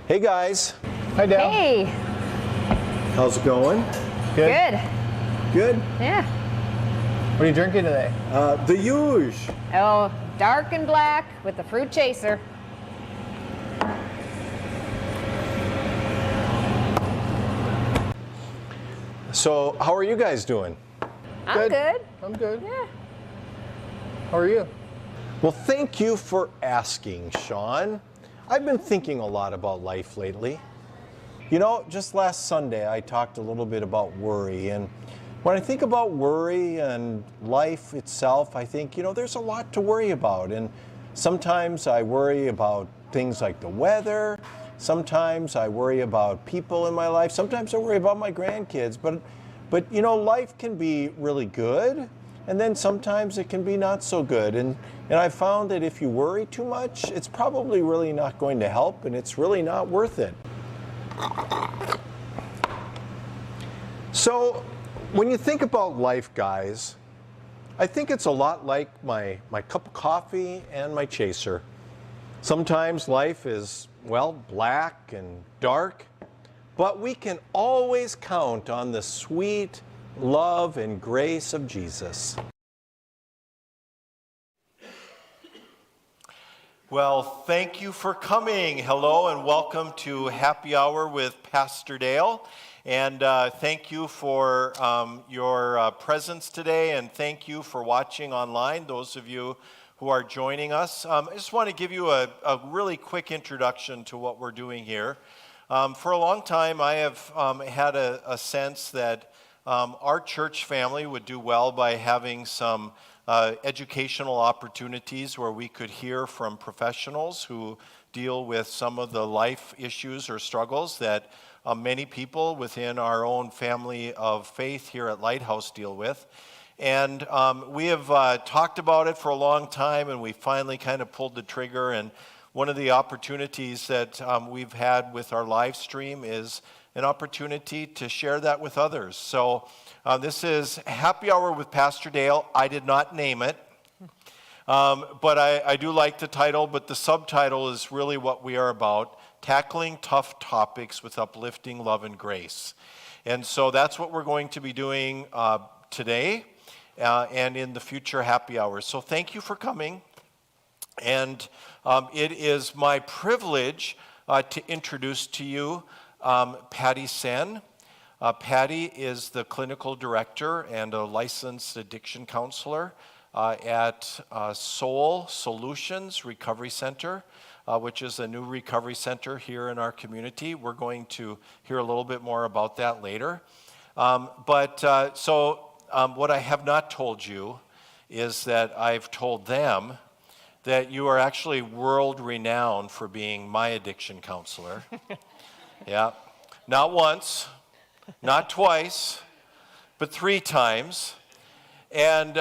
Hey guys. Hi Dale. Hey, How's it going? good. Good? Yeah. What are you drinking today? The huge. Oh, dark and black with the fruit chaser. So, how are you guys doing? I'm good. I'm good. Yeah. How are you? Well, thank you for asking, Sean. I've been thinking a lot about life lately. You know, just last Sunday I talked a little bit about worry, and when I think about worry and life itself, I think, there's a lot to worry about. And sometimes I worry about things like the weather. Sometimes I worry about people in my life. Sometimes I worry about my grandkids. But life can be really good, and then sometimes it can be not so good. And I found that if you worry too much, it's probably really not going to help, and it's really not worth it. So, when you think about life, guys, I think it's a lot like my cup of coffee and my chaser. Sometimes life is, black and dark, but we can always count on the sweet love and grace of Jesus. Well, thank you for coming. Hello and welcome to Happy Hour with Pastor Dale. And thank you for your presence today, and thank you for watching online, those of you who are joining us. I just want to give you a really quick introduction to what we're doing here. For a long time, I have had a sense that our church family would do well by having some educational opportunities where we could hear from professionals who deal with some of the life issues or struggles that many people within our own family of faith here at Lighthouse deal with. And we have talked about it for a long time, and we finally kind of pulled the trigger. And one of the opportunities that we've had with our live stream is an opportunity to share that with others. So this is Happy Hour with Pastor Dale. I did not name it, but I do like the title, but the subtitle is really what we are about: tackling tough topics with uplifting love and grace. And so that's what we're going to be doing today and in the future happy hours. So thank you for coming. And it is my privilege to introduce to you Patti Senn. Patti is the clinical director and a licensed addiction counselor at Soul Solutions Recovery Center, which is a new recovery center here in our community. We're going to hear a little bit more about that later. What I have not told you is that I've told them that you are actually world renowned for being my addiction counselor. Yeah, not once, not twice, but 3 times. And,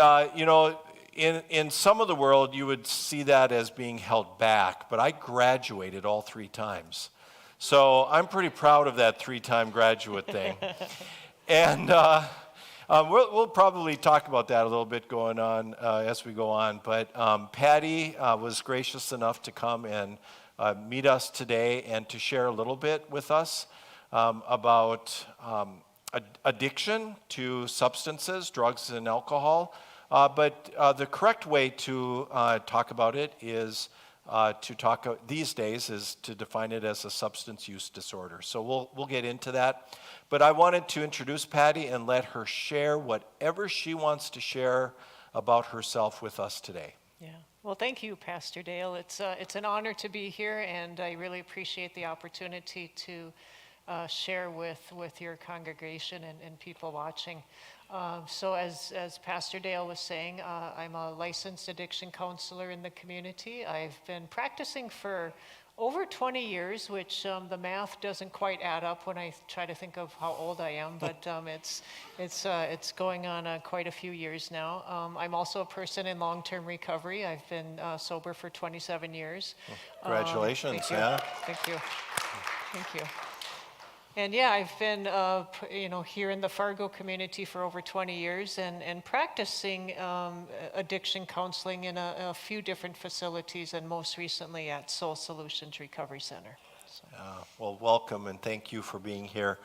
in some of the world, you would see that as being held back, but I graduated all 3 times. So I'm pretty proud of that 3-time graduate thing. And we'll probably talk about that a little bit going on as we go on. But Patti was gracious enough to come and meet us today and to share a little bit with us about addiction to substances, drugs and alcohol. But the correct way to talk about it is these days is to define it as a substance use disorder. So we'll get into that. But I wanted to introduce Patti and let her share whatever she wants to share about herself with us today. Yeah. Well, thank you, Pastor Dale. It's an honor to be here, and I really appreciate the opportunity to share with your congregation and people watching. So as Pastor Dale was saying, I'm a licensed addiction counselor in the community. I've been practicing for over 20 years, which the math doesn't quite add up when I try to think of how old I am, but it's going on quite a few years now. I'm also a person in long-term recovery. I've been sober for 27 years. Well, congratulations. Thank you. Yeah. Thank you. Thank you. And yeah, I've been, here in the Fargo community for over 20 years and practicing addiction counseling in a few different facilities, and most recently at Soul Solutions Recovery Center. Well, welcome and thank you for being here.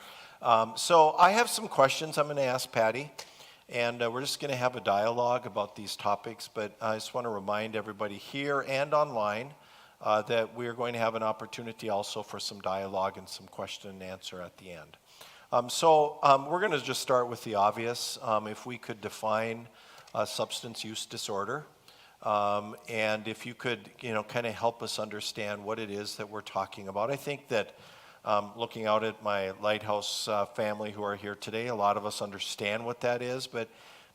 So I have some questions I'm going to ask Patti, and we're just going to have a dialogue about these topics, but I just want to remind everybody here and online that we are going to have an opportunity also for some dialogue and some question and answer at the end. We're going to just start with the obvious. If we could define substance use disorder, and if you could, kind of help us understand what it is that we're talking about. I think that looking out at my Lighthouse family who are here today, a lot of us understand what that is, but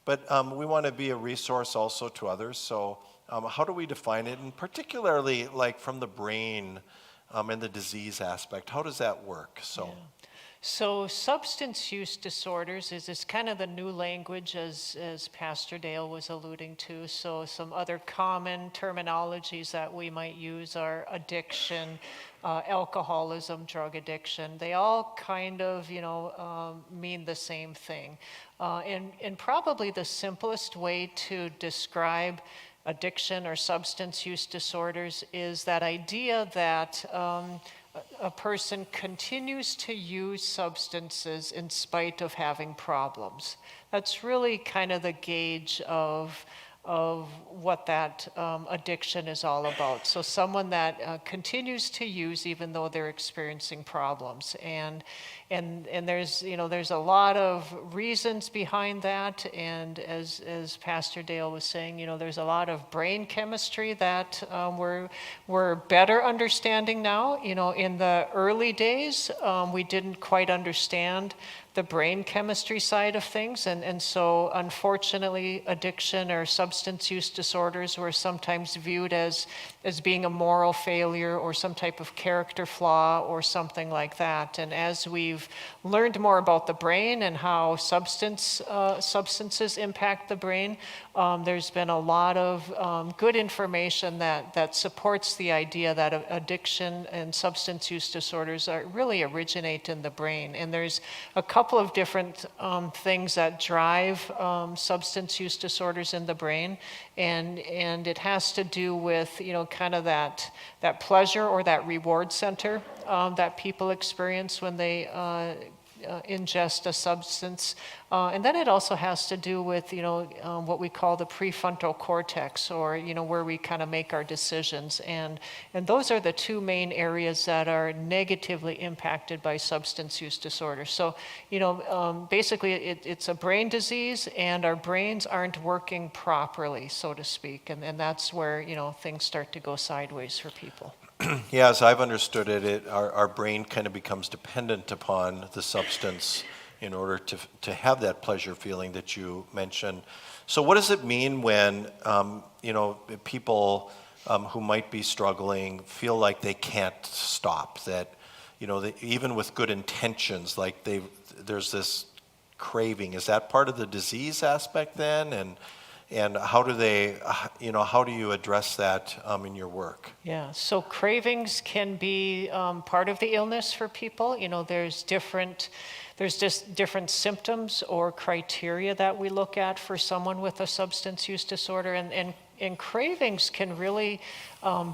we want to be a resource also to others. So how do we define it? And particularly like from the brain and the disease aspect, how does that work? So substance use disorders is kind of the new language as Pastor Dale was alluding to. So some other common terminologies that we might use are addiction, alcoholism, drug addiction. They all kind of, mean the same thing. And probably the simplest way to describe addiction or substance use disorders is that idea that a person continues to use substances in spite of having problems. That's really kind of the gauge of what that addiction is all about. So someone that continues to use even though they're experiencing problems. And there's a lot of reasons behind that, and as Pastor Dale was saying, there's a lot of brain chemistry that we're better understanding now. In the early days, we didn't quite understand the brain chemistry side of things, and so unfortunately addiction or substance use disorders were sometimes viewed as being a moral failure or some type of character flaw or something like that. And as we've learned more about the brain and how substances impact the brain, there's been a lot of good information that supports the idea that addiction and substance use disorders really originate in the brain. And there's a couple of different things that drive substance use disorders in the brain, and it has to do with kind of that pleasure or that reward center that people experience when they ingest a substance. And then it also has to do with, what we call the prefrontal cortex, or, where we kind of make our decisions. And those are the two main areas that are negatively impacted by substance use disorder. So, basically it's a brain disease, and our brains aren't working properly, so to speak. And that's where, things start to go sideways for people. Yeah, as I've understood it, our brain kind of becomes dependent upon the substance in order to have that pleasure feeling that you mentioned. So what does it mean when, people who might be struggling feel like they can't stop, that, even with good intentions, like there's this craving? Is that part of the disease aspect then? And how do you address that in your work? Yeah, so cravings can be part of the illness for people. There's just different symptoms or criteria that we look at for someone with a substance use disorder, and cravings can really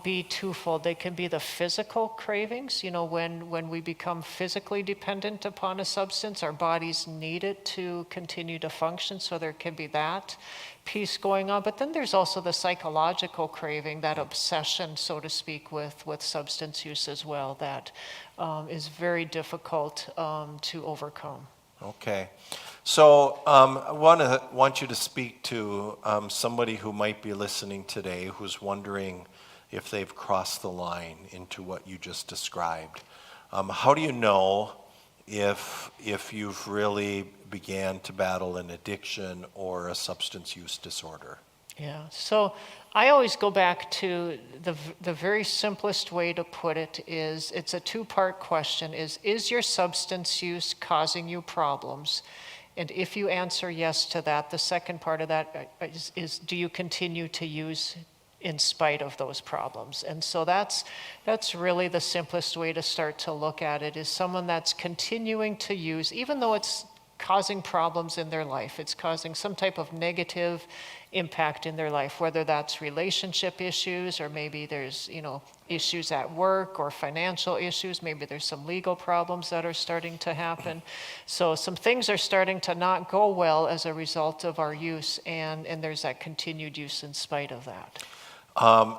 be twofold. They can be the physical cravings, when we become physically dependent upon a substance, our bodies need it to continue to function, so there can be that piece going on. But then there's also the psychological craving, that obsession, so to speak, with substance use as well, that is very difficult to overcome. Okay. So I want you to speak to somebody who might be listening today who's wondering if they've crossed the line into what you just described. How do you know if you've really began to battle an addiction or a substance use disorder? Yeah, so I always go back to the very simplest way to put it is, it's a two-part question, is your substance use causing you problems? And if you answer yes to that, the second part of that is do you continue to use in spite of those problems? And so that's really the simplest way to start to look at it, is someone that's continuing to use, even though it's causing problems in their life. It's causing some type of negative impact in their life, whether that's relationship issues, or maybe there's, issues at work or financial issues. Maybe there's some legal problems that are starting to happen. So some things are starting to not go well as a result of our use, and there's that continued use in spite of that.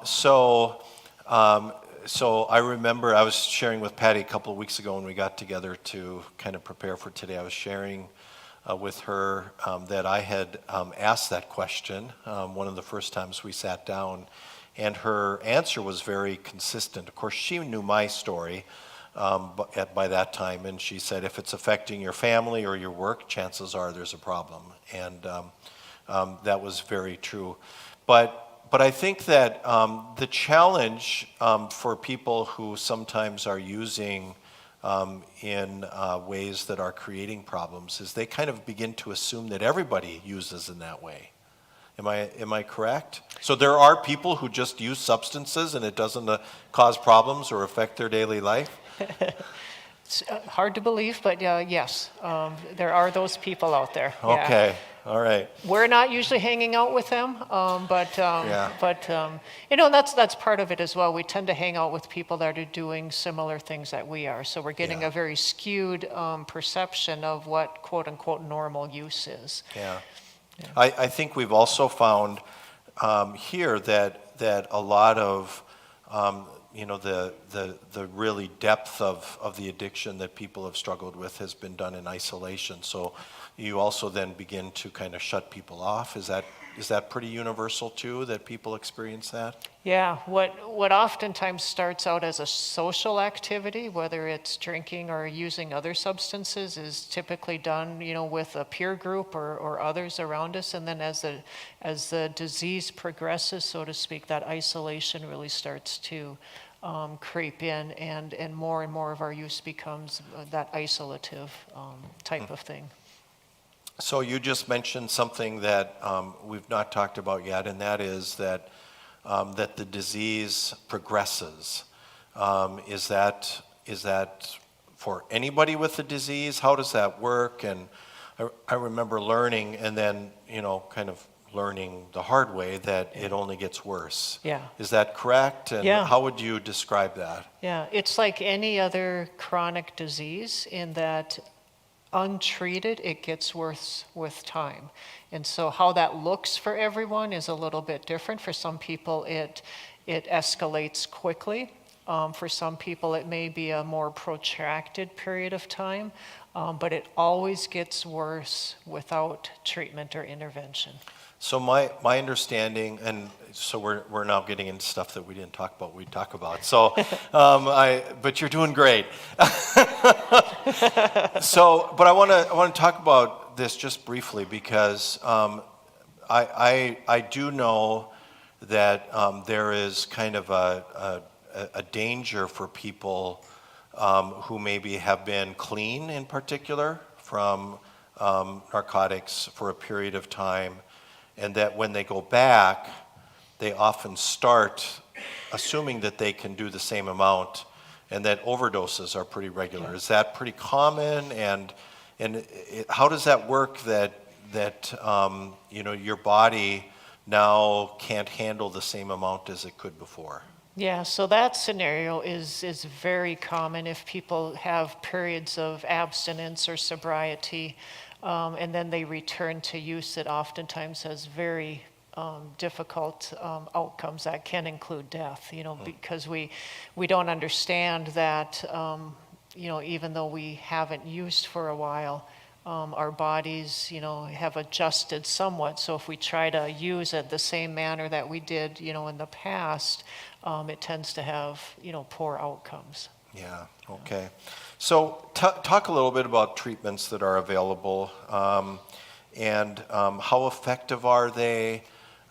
So I remember I was sharing with Patti a couple of weeks ago when we got together to kind of prepare for today. I was sharing with her that I had asked that question one of the first times we sat down, and her answer was very consistent. Of course, she knew my story by that time, and she said, if it's affecting your family or your work, chances are there's a problem. And that was very true. But I think that the challenge for people who sometimes are using in ways that are creating problems is they kind of begin to assume that everybody uses in that way. Am I correct? So there are people who just use substances and it doesn't cause problems or affect their daily life? It's hard to believe, but yes, there are those people out there. Yeah. Okay. All right. We're not usually hanging out with them, but that's part of it as well. We tend to hang out with people that are doing similar things that we are. So we're getting a very skewed perception of what quote unquote normal use is. Yeah. I think we've also found here that a lot of the really depth of the addiction that people have struggled with has been done in isolation. So you also then begin to kind of shut people off. Is that pretty universal too, that people experience that? Yeah, what oftentimes starts out as a social activity, whether it's drinking or using other substances, is typically done, with a peer group or others around us. And then as the disease progresses, so to speak, that isolation really starts to creep in, and more of our use becomes that isolative type of thing. So you just mentioned something that we've not talked about yet, and that is that the disease progresses. Is that for anybody with the disease? How does that work? And I remember learning, and then kind of learning the hard way, that it only gets worse. Yeah. Is that correct? And how would you describe that? Yeah, it's like any other chronic disease in that untreated, it gets worse with time. And so how that looks for everyone is a little bit different. For some people, it escalates quickly. For some people, it may be a more protracted period of time, but it always gets worse without treatment or intervention. So my understanding, and so we're now getting into stuff that we didn't talk about. We talk about. So, but you're doing great. So, but I want to talk about this just briefly, because I do know that there is kind of a danger for people who maybe have been clean, in particular, from narcotics for a period of time. And that when they go back, they often start assuming that they can do the same amount, and that overdoses are pretty regular. Is that pretty common? And how does that work? That your body now can't handle the same amount as it could before? Yeah, so that scenario is very common if people have periods of abstinence or sobriety. And then they return to use. It oftentimes has very difficult outcomes that can include death, because we don't understand that, even though we haven't used for a while, our bodies, have adjusted somewhat. So if we try to use it the same manner that we did, in the past, it tends to have, poor outcomes. Yeah, okay. So talk a little bit about treatments that are available, and how effective are they?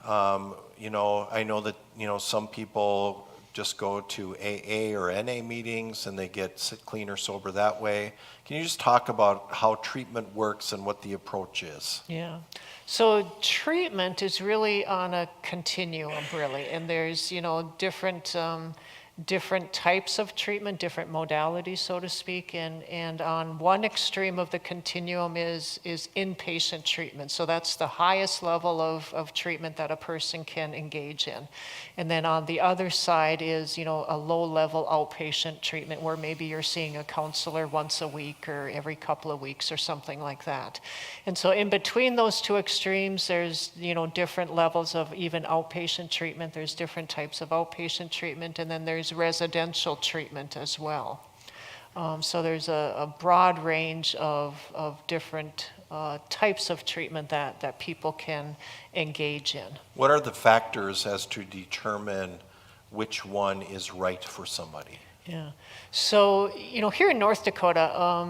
I know that, some people just go to AA or NA meetings and they get clean or sober that way. Can you just talk about how treatment works and what the approach is? Yeah. So treatment is really on a continuum, really, and there's, different different types of treatment, different modalities, so to speak. And on one extreme of the continuum is inpatient treatment. So that's the highest level of treatment that a person can engage in. And then on the other side is, a low-level outpatient treatment where maybe you're seeing a counselor once a week or every couple of weeks or something like that. And so in between those two extremes, there's, different levels of even outpatient treatment. There's different types of outpatient treatment, and then there's residential treatment as well. So there's a broad range of different types of treatment that people can engage in. What are the factors as to determine which one is right for somebody? Yeah. So, here in North Dakota,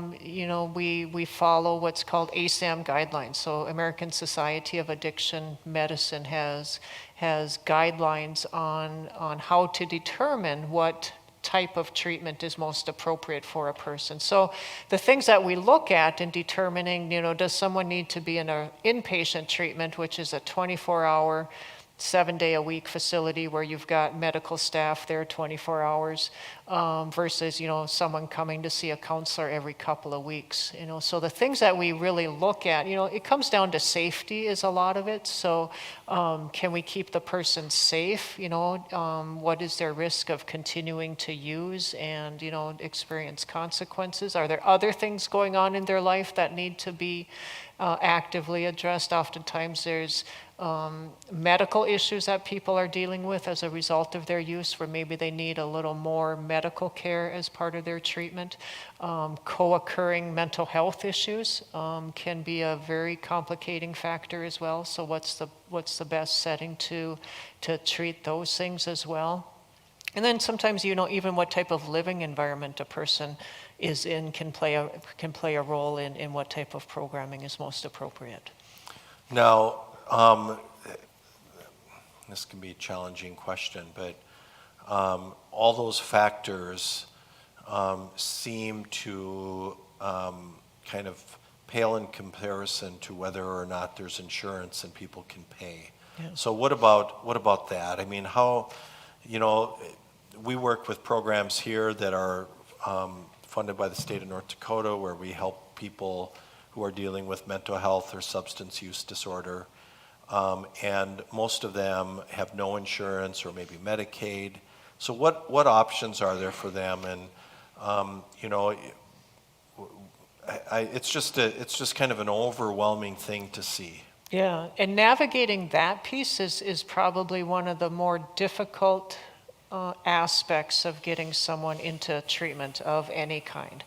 we follow what's called ASAM guidelines. So American Society of Addiction Medicine has guidelines on how to determine what type of treatment is most appropriate for a person. So the things that we look at in determining, does someone need to be in an inpatient treatment, which is a 24-hour, 7-day-a-week facility where you've got medical staff there 24 hours versus, someone coming to see a counselor every couple of weeks. So the things that we really look at, it comes down to safety is a lot of it. So can we keep the person safe? What is their risk of continuing to use and, experience consequences? Are there other things going on in their life that need to be actively addressed? Oftentimes there's medical issues that people are dealing with as a result of their use, where maybe they need a little more medical care as part of their treatment. Co-occurring mental health issues can be a very complicating factor as well. So what's the best setting to treat those things as well? And then sometimes, even what type of living environment a person is in can play a role in what type of programming is most appropriate. Now, this can be a challenging question, but all those factors seem to kind of pale in comparison to whether or not there's insurance and people can pay. Yeah. So what about that? I mean, how, we work with programs here that are funded by the state of North Dakota, where we help people who are dealing with mental health or substance use disorder. And most of them have no insurance or maybe Medicaid. So what options are there for them? And it's just kind of an overwhelming thing to see. Yeah, and navigating that piece is probably one of the more difficult aspects of getting someone into treatment of any kind,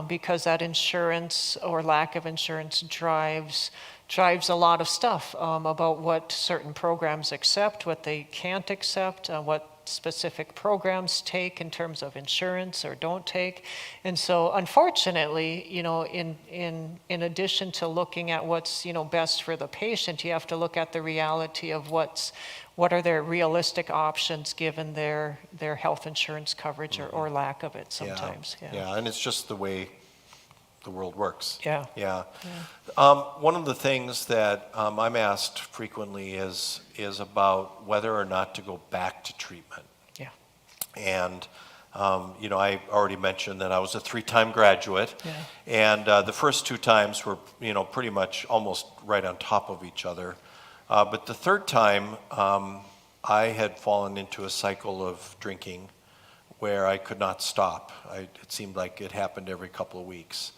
because that insurance or lack of insurance drives a lot of stuff about what certain programs accept, what they can't accept, what specific programs take in terms of insurance or don't take. And so unfortunately, in addition to looking at what's best for the patient, you have to look at the reality of what are their realistic options given their health insurance coverage or lack of it sometimes. Yeah, and it's just the way the world works. Yeah. One of the things that I'm asked frequently is about whether or not to go back to treatment. Yeah. And I already mentioned that I was a 3-time graduate, and the first 2 times were pretty much almost right on top of each other. But the 3rd time, I had fallen into a cycle of drinking where I could not stop. It seemed like it happened every couple of weeks.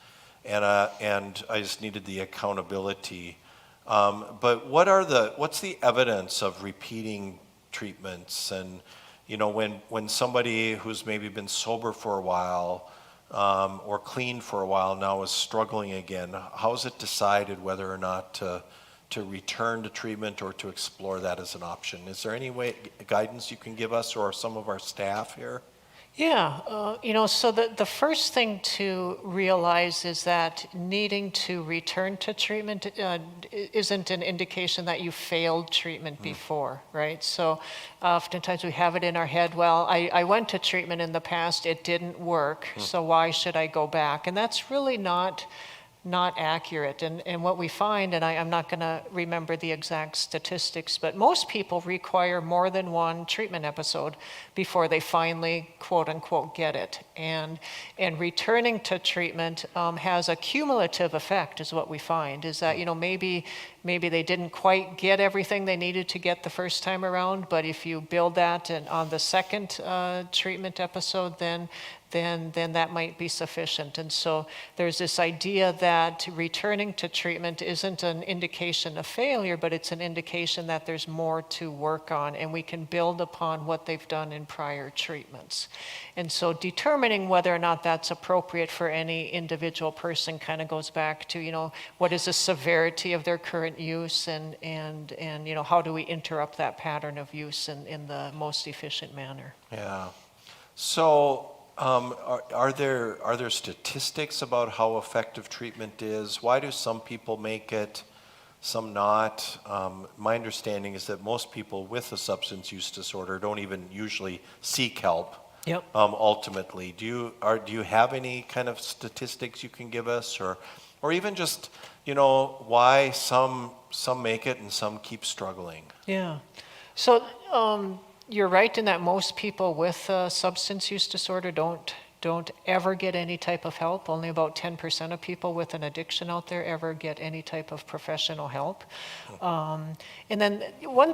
And I just needed the accountability. But what's the evidence of repeating treatments? And when somebody who's maybe been sober for a while or clean for a while now is struggling again, how is it decided whether or not to return to treatment or to explore that as an option? Is there any guidance you can give us or some of our staff here? Yeah, so the first thing to realize is that needing to return to treatment isn't an indication that you failed treatment before, right? So oftentimes we have it in our head, well, I went to treatment in the past, it didn't work, so why should I go back? And that's really not not accurate. And what we find, and I'm not going to remember the exact statistics, but most people require more than one treatment episode before they finally, quote unquote, get it. And returning to treatment has a cumulative effect, is what we find, is that, maybe they didn't quite get everything they needed to get the first time around, but if you build that on the second treatment episode, then that might be sufficient. And so there's this idea that returning to treatment isn't an indication of failure, but it's an indication that there's more to work on, and we can build upon what they've done in prior treatments. And so determining whether or not that's appropriate for any individual person kind of goes back to, what is the severity of their current use, and how do we interrupt that pattern of use in the most efficient manner? Yeah. So, are there statistics about how effective treatment is? Why do some people make it, some not? My understanding is that most people with a substance use disorder don't even usually seek help. Yep. Ultimately, do you have any kind of statistics you can give us, or even just why some make it and some keep struggling? Yeah. So you're right in that most people with substance use disorder don't ever get any type of help. Only about 10% of people with an addiction out there ever get any type of professional help. And then one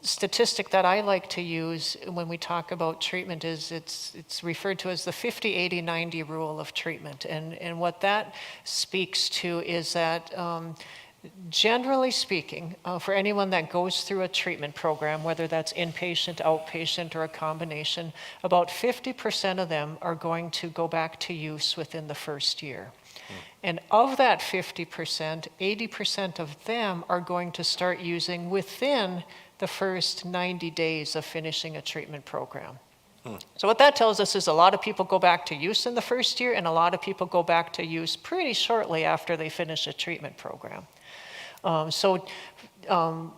statistic that I like to use when we talk about treatment is it's referred to as the 50-80-90 rule of treatment. And what that speaks to is that generally speaking, for anyone that goes through a treatment program, whether that's inpatient, outpatient, or a combination, about 50% of them are going to go back to use within the first year. And of that 50%, 80% of them are going to start using within the first 90 days of finishing a treatment program. So what that tells us is a lot of people go back to use in the first year, and a lot of people go back to use pretty shortly after they finish a treatment program.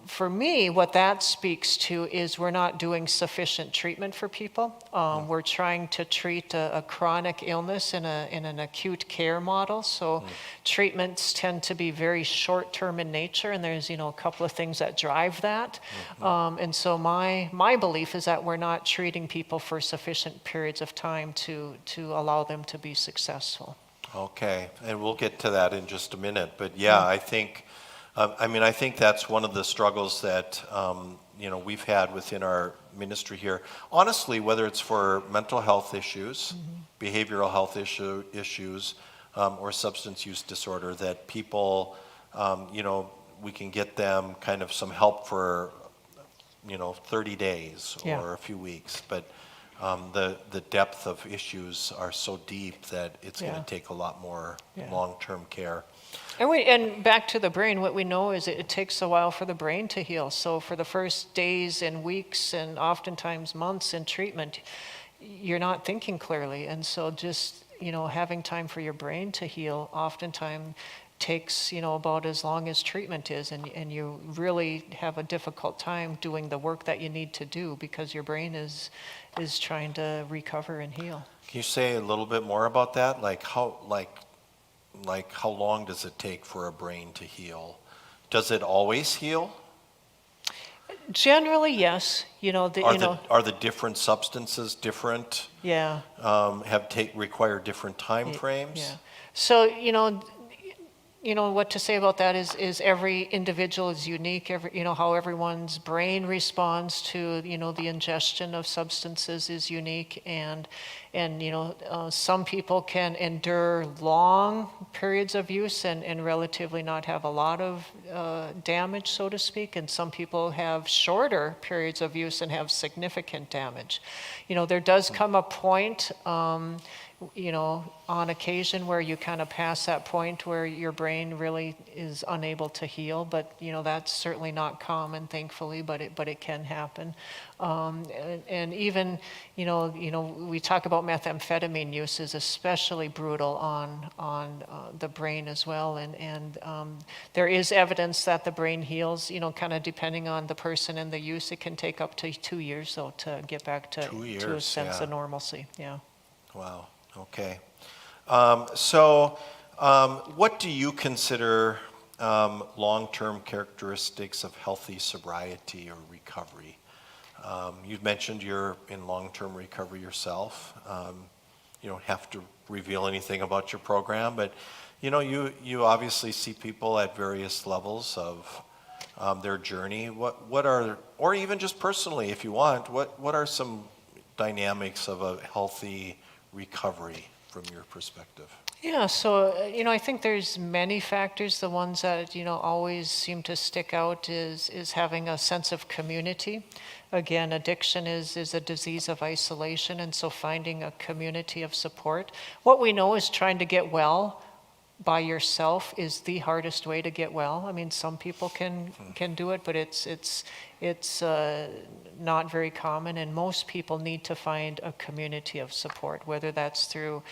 For me, what that speaks to is we're not doing sufficient treatment for people. We're trying to treat a chronic illness in an acute care model. So treatments tend to be very short-term in nature, and there's a couple of things that drive that. And so my belief is that we're not treating people for sufficient periods of time to allow them to be successful. Okay, and we'll get to that in just a minute. But yeah, I think that's one of the struggles that we've had within our ministry here. Honestly, whether it's for mental health issues, behavioral health issues, or substance use disorder, that people, we can get them kind of some help for 30 days or a few weeks, but the depth of issues are so deep that it's going to take a lot more long-term care. And back to the brain, what we know is it takes a while for the brain to heal. So for the first days and weeks and oftentimes months in treatment, you're not thinking clearly. And so just, having time for your brain to heal oftentimes takes, about as long as treatment is. And you really have a difficult time doing the work that you need to do because your brain is trying to recover and heal. Can you say a little bit more about that? Like how long does it take for a brain to heal? Does it always heal? Generally, yes. Are the different substances different? Yeah. Require different time frames? Yeah. So, what to say about that is every individual is unique. How everyone's brain responds to the ingestion of substances is unique, and some people can endure long periods of use and relatively not have a lot of damage, so to speak, and some people have shorter periods of use and have significant damage. There does come a point on occasion where you kind of pass that point where your brain really is unable to heal, but that's certainly not common, thankfully, but it can happen. And even we talk about methamphetamine use is especially brutal on the brain as well, and there is evidence that the brain heals, kind of depending on the person and the use. It can take up to 2 years though to get back to a sense of normalcy. Yeah. Wow. Okay. What do you consider long-term characteristics of healthy sobriety or recovery? You've mentioned you're in long-term recovery yourself. You don't have to reveal anything about your program, but you obviously see people at various levels of their journey. What are, or even just personally, if you want, what are some dynamics of a healthy recovery from your perspective? Yeah, so, I think there's many factors. The ones that, always seem to stick out is having a sense of community. Again, addiction is a disease of isolation, and so finding a community of support. What we know is trying to get well by yourself is the hardest way to get well. I mean, some people can do it, but it's not very common, and most people need to find a community of support, whether that's through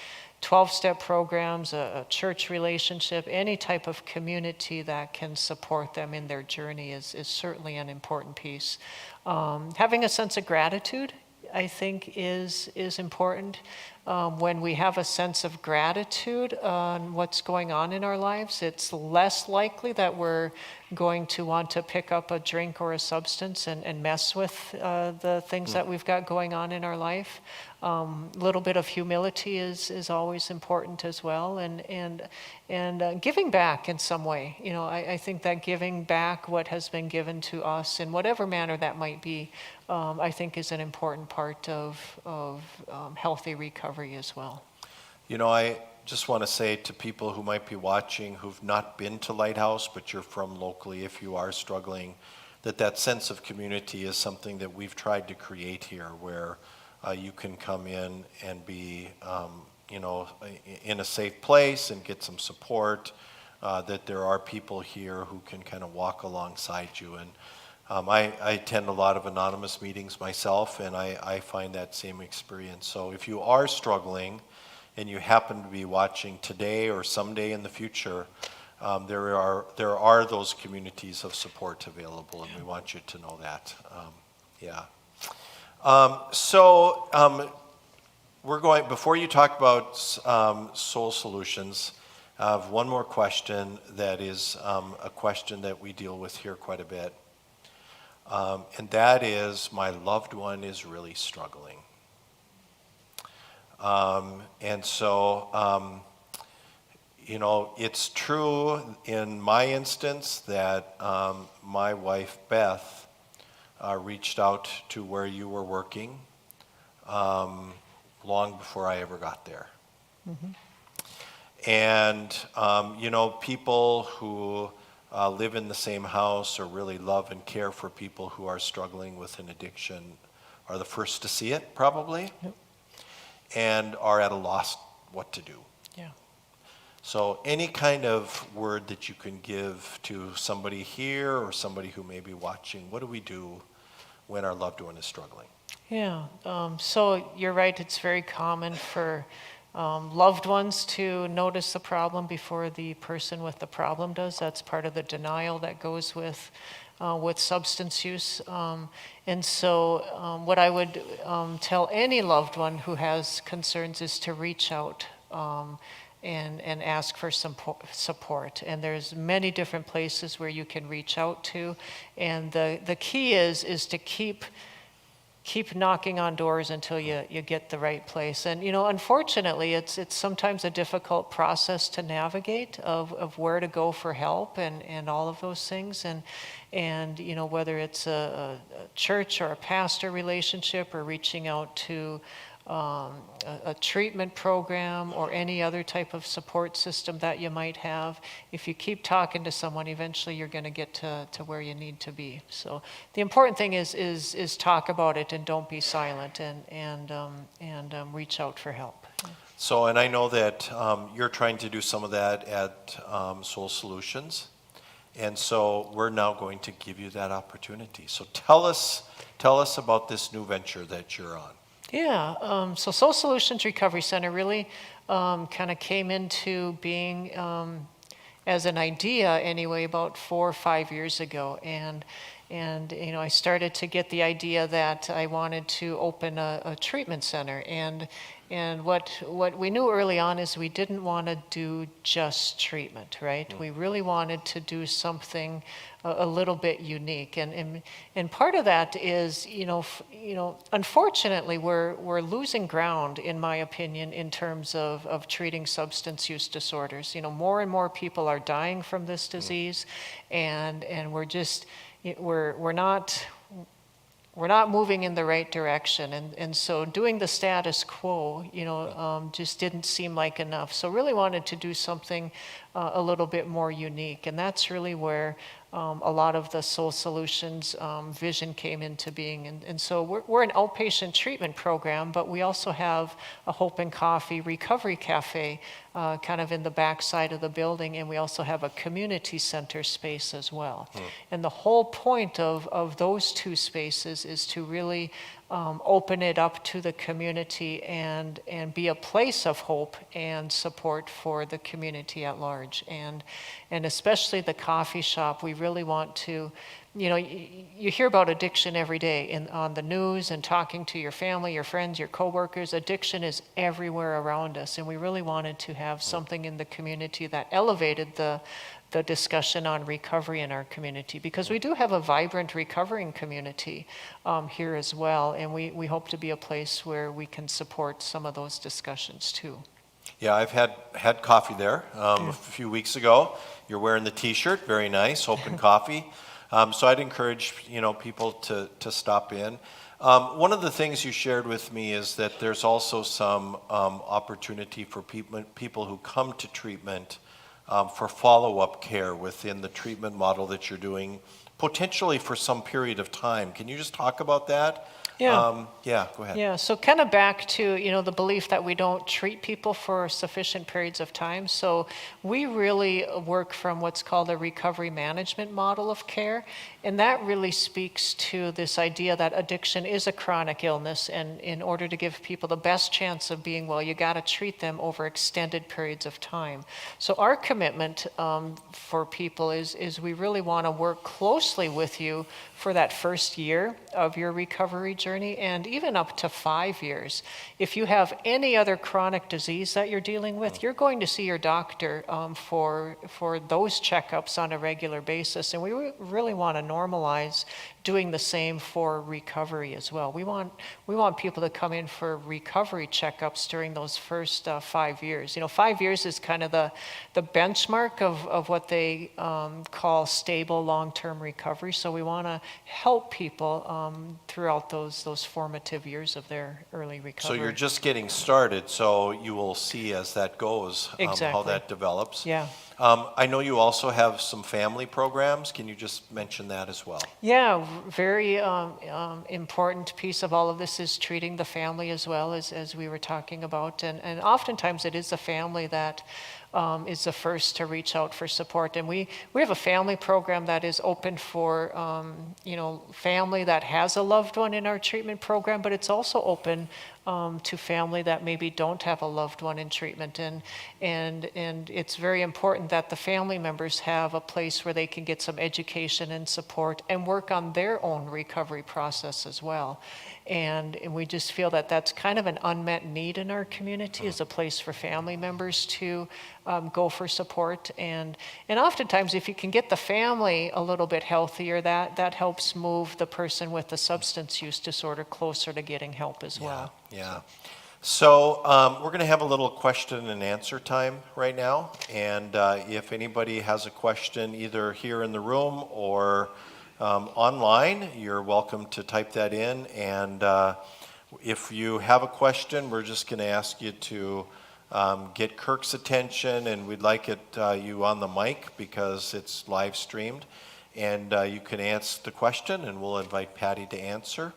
12-step programs, a church relationship, any type of community that can support them in their journey is certainly an important piece. Having a sense of gratitude, I think, is important. When we have a sense of gratitude on what's going on in our lives, it's less likely that we're going to want to pick up a drink or a substance and mess with the things that we've got going on in our life. A little bit of humility is always important as well, and giving back in some way. I think that giving back what has been given to us in whatever manner that might be, I think is an important part of healthy recovery as well. I just want to say to people who might be watching who've not been to Lighthouse, but you're from locally, if you are struggling, that sense of community is something that we've tried to create here, where you can come in and be, in a safe place and get some support, that there are people here who can kind of walk alongside you. And I attend a lot of anonymous meetings myself, and I find that same experience. So if you are struggling and you happen to be watching today or someday in the future, there are those communities of support available, and we want you to know that. We're going, before you talk about Soul Solutions, I have one more question that is a question that we deal with here quite a bit. And that is, my loved one is really struggling. It's true in my instance that my wife, Beth, reached out to where you were working long before I ever got there. Mm-hmm. And, people who live in the same house or really love and care for people who are struggling with an addiction are the first to see it, probably, yep, and are at a loss what to do. Yeah. So any kind of word that you can give to somebody here or somebody who may be watching, what do we do when our loved one is struggling? Yeah, so you're right, it's very common for loved ones to notice the problem before the person with the problem does. That's part of the denial that goes with substance use. And so what I would tell any loved one who has concerns is to reach out and ask for some support. And there's many different places where you can reach out to. And the key is to keep knocking on doors until you get the right place. And unfortunately, it's sometimes a difficult process to navigate of where to go for help and all of those things. And whether it's a church or a pastor relationship or reaching out to a treatment program or any other type of support system that you might have, if you keep talking to someone, eventually you're going to get to where you need to be. So the important thing is talk about it and don't be silent and reach out for help. So, and I know that you're trying to do some of that at Soul Solutions, and so we're now going to give you that opportunity. So tell us about this new venture that you're on. Yeah, so Soul Solutions Recovery Center really kind of came into being as an idea anyway about 4 or 5 years ago. And I started to get the idea that I wanted to open a treatment center. And And what we knew early on is we didn't want to do just treatment, right? We really wanted to do something a little bit unique. And part of that is, unfortunately, we're losing ground, in my opinion, in terms of treating substance use disorders. More and more people are dying from this disease, and we're not moving in the right direction. And so doing the status quo, just didn't seem like enough. So really wanted to do something a little bit more unique. And that's really where a lot of the Soul Solutions vision came into being. And so we're an outpatient treatment program, but we also have a Hope and Coffee recovery cafe kind of in the back side of the building, and we also have a community center space as well. And the whole point of those two spaces is to really open it up to the community and be a place of hope and support for the community at large. And especially the coffee shop, we really want to, you hear about addiction every day on the news and talking to your family, your friends, your coworkers. Addiction is everywhere around us, and we really wanted to have something in the community that elevated the discussion on recovery in our community, because we do have a vibrant recovering community here as well, and we hope to be a place where we can support some of those discussions too. Yeah, I've had coffee there a few weeks ago. You're wearing the T-shirt, very nice, Hope and Coffee. So I'd encourage people to stop in. One of the things you shared with me is that there's also some opportunity for people who come to treatment for follow-up care within the treatment model that you're doing, potentially for some period of time. Can you just talk about that? Yeah. Go ahead. Yeah, so kind of back to, the belief that we don't treat people for sufficient periods of time. So we really work from what's called a recovery management model of care. And that really speaks to this idea that addiction is a chronic illness. And in order to give people the best chance of being well, you got to treat them over extended periods of time. So our commitment for people is we really want to work closely with you for that first year of your recovery journey, and even up to 5 years. If you have any other chronic disease that you're dealing with, you're going to see your doctor for those checkups on a regular basis. And we really want to normalize doing the same for recovery as well. We want people to come in for recovery checkups during those first 5 years. 5 years is kind of the benchmark of what they call stable long-term recovery. So we want to help people throughout those formative years of their early recovery. So you're just getting started, so you will see as that goes how that develops. Yeah. I know you also have some family programs. Can you just mention that as well? Yeah, very important piece of all of this is treating the family as well, as we were talking about. And oftentimes it is the family that is the first to reach out for support. And we have a family program that is open for, family that has a loved one in our treatment program, but it's also open to family that maybe don't have a loved one in treatment. And it's very important that the family members have a place where they can get some education and support and work on their own recovery process as well. And we just feel that that's kind of an unmet need in our community, is a place for family members to go for support. And oftentimes, if you can get the family a little bit healthier, that helps move the person with the substance use disorder closer to getting help as well. Yeah. So we're going to have a little question and answer time right now. And if anybody has a question, either here in the room or online, you're welcome to type that in. And if you have a question, we're just going to ask you to get Kirk's attention, and we'd like you on the mic because it's live streamed. And you can ask the question, and we'll invite Patti to answer.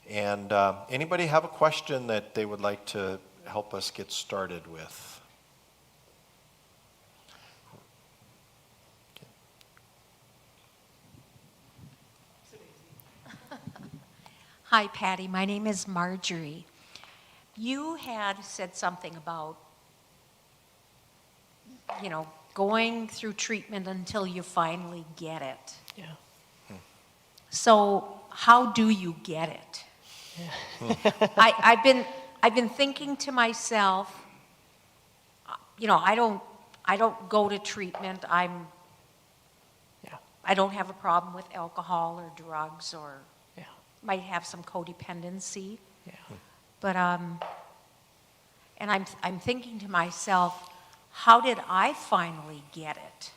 And anybody have a question that they would like to help us get started with? Hi, Patti. My name is Marjorie. You had said something about, going through treatment until you finally get it. Yeah. So how do you get it? I've been I've been thinking to myself, you know, I don't go to treatment. Yeah, I don't have a problem with alcohol or drugs or yeah, might have some codependency. yeah. But, and I'm thinking to myself, how did I finally get it?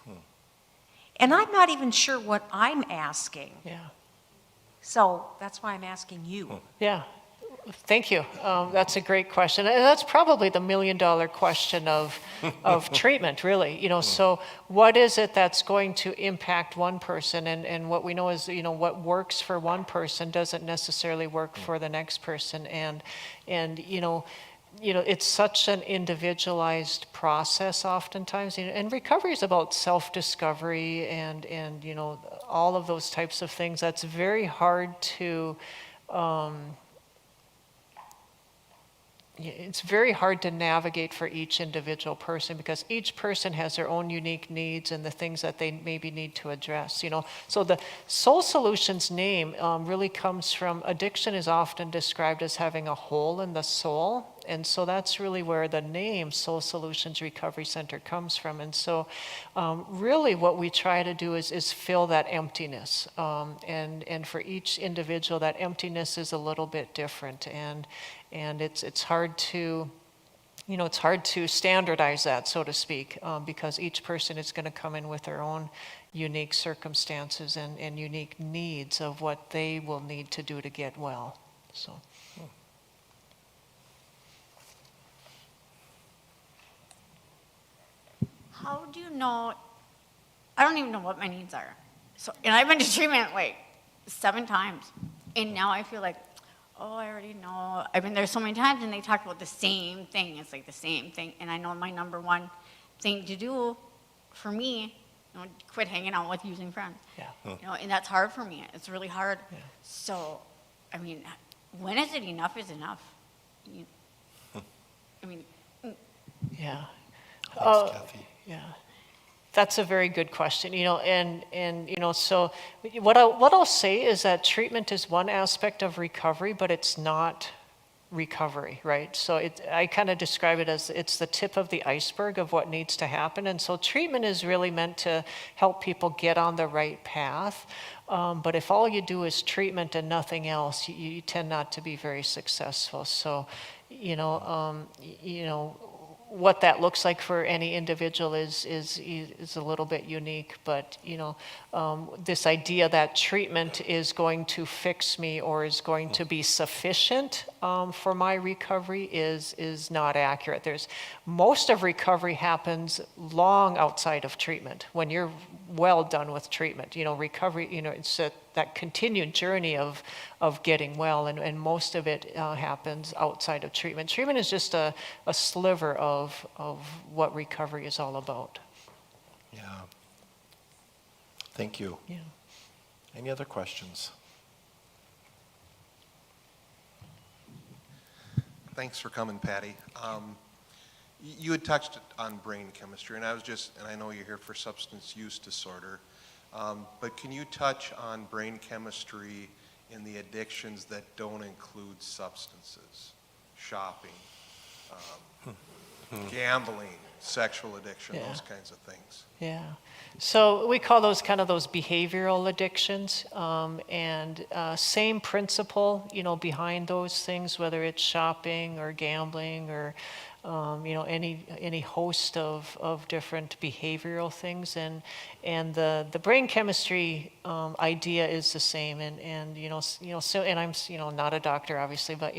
And I'm not even sure what I'm asking. Yeah. So that's why I'm asking you. Yeah, thank you. That's a great question. And that's probably the million-dollar question of treatment, really. You know, so what is it that's going to impact one person? And what we know is, you know, what works for one person doesn't necessarily work for the next person. And it's such an individualized process oftentimes. And recovery is about self-discovery and all of those types of things. That's very hard to it's very hard to navigate for each individual person because each person has their own unique needs and the things that they maybe need to address. So the Soul Solutions name really comes from addiction is often described as having a hole in the soul. And so that's really where the name Soul Solutions Recovery Center comes from. And so really what we try to do is fill that emptiness. And for each individual, that emptiness is a little bit different. And it's hard to standardize that, so to speak, because each person is going to come in with their own unique circumstances and unique needs of what they will need to do to get well. So. How do you know? I don't even know what my needs are. So, and I've been to treatment like 7 times, and now I feel like, oh, I already know. I've been there so many times, and they talk about the same thing. It's like the same thing, and I know my number one thing to do for me, quit hanging out with using friends. Yeah. And that's hard for me. It's really hard. Yeah. So, I mean, when is it enough? Is enough? I mean. Yeah. Thanks, Kathy. Yeah, that's a very good question. So what I'll say is that treatment is one aspect of recovery, but it's not recovery, right? So I kind of describe it as it's the tip of the iceberg of what needs to happen. And so treatment is really meant to help people get on the right path. But if all you do is treatment and nothing else, you tend not to be very successful. So, what that looks like for any individual is a little bit unique, but this idea that treatment is going to fix me or is going to be sufficient for my recovery is not accurate. Most of recovery happens long outside of treatment when you're well done with treatment. Recovery, it's that continued journey of getting well, and most of it happens outside of treatment. Treatment is just a sliver of what recovery is all about. Yeah. Thank you. Yeah. Any other questions? Thanks for coming, Patti. You had touched on brain chemistry, and I know you're here for substance use disorder, but can you touch on brain chemistry in the addictions that don't include substances, shopping, gambling, sexual addiction, Yeah. those kinds of things? Yeah. So we call those kind of those behavioral addictions, and same principle, behind those things, whether it's shopping or gambling or any host of different behavioral things, and the brain chemistry idea is the same, so, and I'm not a doctor obviously, but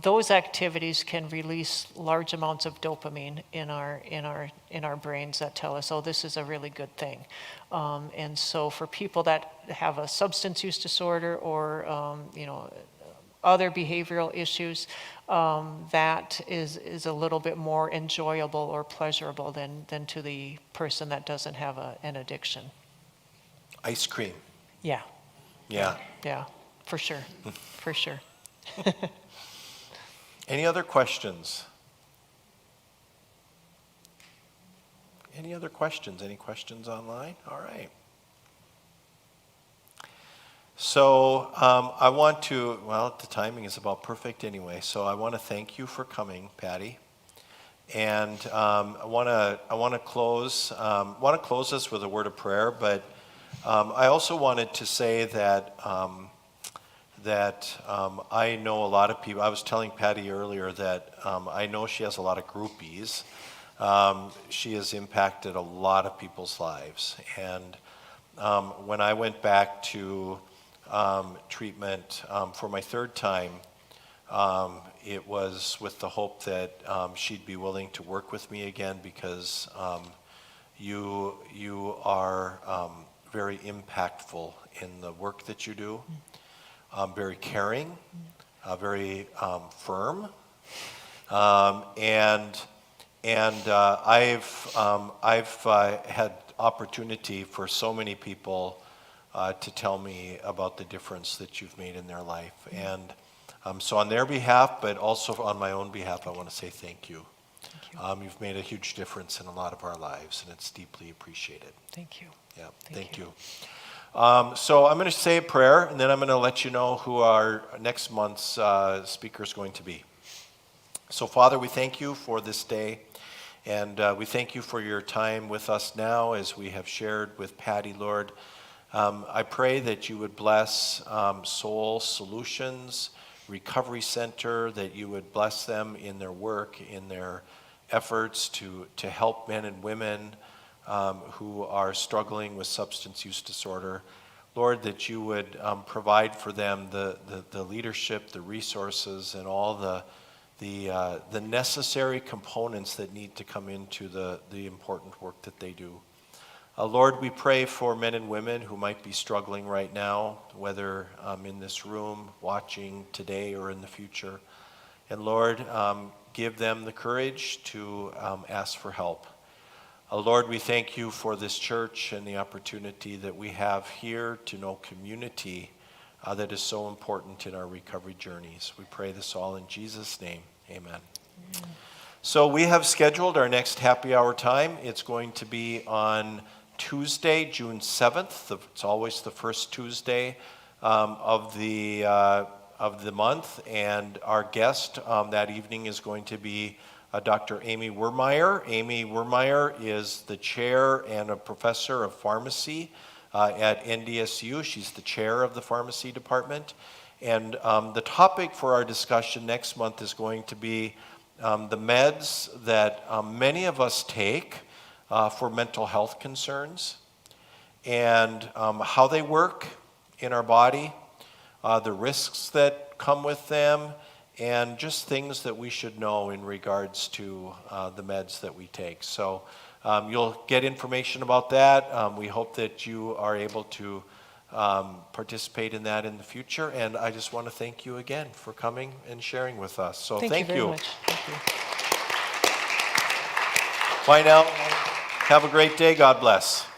those activities can release large amounts of dopamine in our brains that tell us, oh, this is a really good thing, and so for people that have a substance use disorder or other behavioral issues, that is a little bit more enjoyable or pleasurable than to the person that doesn't have an addiction. Ice cream. Yeah, Yeah. yeah, for sure, for sure. Any other questions? Any other questions? Any questions online? All right. So I want to, well, the timing is about perfect anyway, so I want to thank you for coming, Patti. And I want to close us with a word of prayer, but I also wanted to say that I know a lot of people. I was telling Patti earlier that I know she has a lot of groupies. She has impacted a lot of people's lives. And when I went back to treatment for my third time, it was with the hope that she'd be willing to work with me again, because you are very impactful in the work that you do, very caring, very firm, and I've had opportunity for so many people to tell me about the difference that you've made in their life. And so on their behalf, but also on my own behalf, I want to say thank you. You've made a huge difference in a lot of our lives, and it's deeply appreciated. Thank you. Yeah, thank you. So I'm going to say a prayer, and then I'm going to let you know who our next month's speaker is going to be. So Father, we thank you for this day, and we thank you for your time with us now as we have shared with Patti, Lord. I pray that you would bless Soul Solutions Recovery Center, that you would bless them in their work, in their efforts to help men and women who are struggling with substance use disorder. Lord, that you would provide for them the leadership, the resources, and all the necessary components that need to come into the important work that they do. Lord, we pray for men and women who might be struggling right now, whether in this room, watching today, or in the future. And Lord, give them the courage to ask for help. Lord, we thank you for this church and the opportunity that we have here to know community that is so important in our recovery journeys. We pray this all in Jesus' name. Amen. So we have scheduled our next happy hour time. It's going to be on Tuesday, June 7th. It's always the first Tuesday of the month, and our guest that evening is going to be Dr. Amy Wermeyer. Amy Wermeyer is the chair and a professor of pharmacy at NDSU. She's the chair of the pharmacy department. And the topic for our discussion next month is going to be the meds that many of us take for mental health concerns, and how they work in our body, the risks that come with them, and just things that we should know in regards to the meds that we take. So you'll get information about that. We hope that you are able to participate in that in the future. And I just want to thank you again for coming and sharing with us. So thank you. Very much. Thank you. Bye now. Have a great day. God bless.